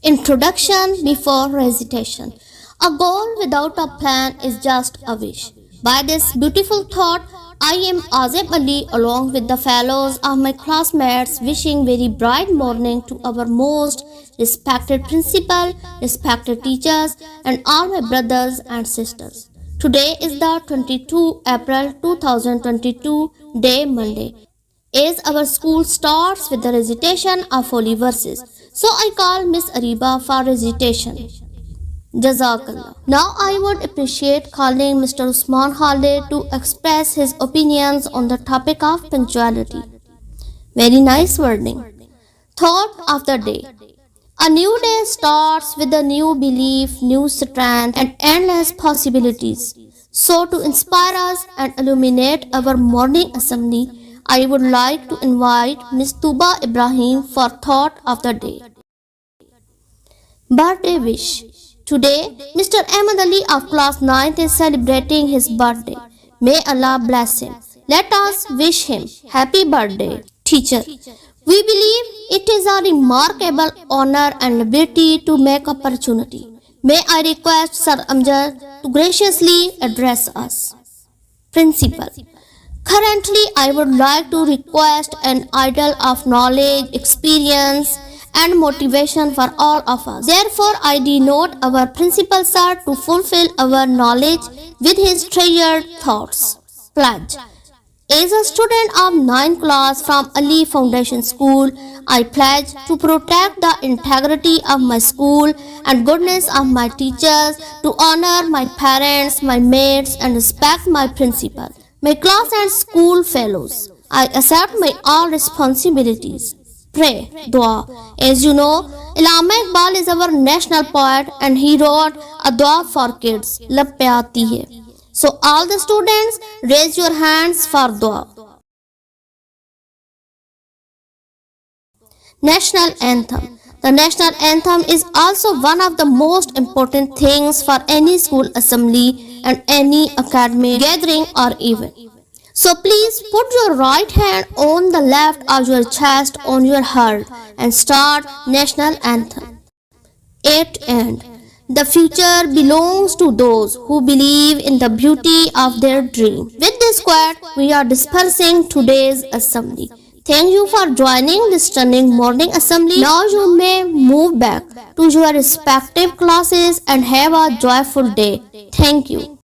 Introduction before recitation. A goal without a plan is just a wish. By this beautiful thought, I am Azeb Ali along with the fellows of my classmates wishing very bright morning to our most respected principal, respected teachers and all my brothers and sisters. Today is the 22 April 2022 day Monday. As our school starts with the recitation of holy verses, so I call Miss Ariba for recitation. Jazakallah. Now I would appreciate calling Mr. Usman Khalid to express his opinions on the topic of punctuality. Very nice wording. Thought of the day. A new day starts with a new belief, new strength and endless possibilities. So to inspire us and illuminate our morning assembly, I would like to invite Ms. Tuba Ibrahim for thought of the day. Birthday wish. Today, Mr. Ahmed Ali of class 9th is celebrating his birthday. May Allah bless him. Let us wish him happy birthday. Teacher. We believe it is a remarkable honor and liberty to make opportunity. May I request Sir Amjad to graciously address us. Principal. Currently, I would like to request an idol of knowledge, experience and motivation for all of us. Therefore, I denote our principal sir to fulfill our knowledge with his treasured thoughts. Pledge. As a student of 9th class from Ali Foundation School, I pledge to protect the integrity of my school and goodness of my teachers, to honor my parents, my mates and respect my principal. My class and school fellows, I accept my all responsibilities. Pray, dua. As you know, Allama Iqbal is our national poet and he wrote a dua for kids. Lab pe aati hai. So all the students, raise your hands for dua. National Anthem. The national anthem is also one of the most important things for any school assembly and any academic gathering or event. So please put your right hand on the left of your chest on your heart and start national anthem. At end. The future belongs to those who believe in the beauty of their dream. With this quote, we are dispersing today's assembly. Thank you for joining this stunning morning assembly. Now you may move back to your respective classes and have a joyful day. Thank you.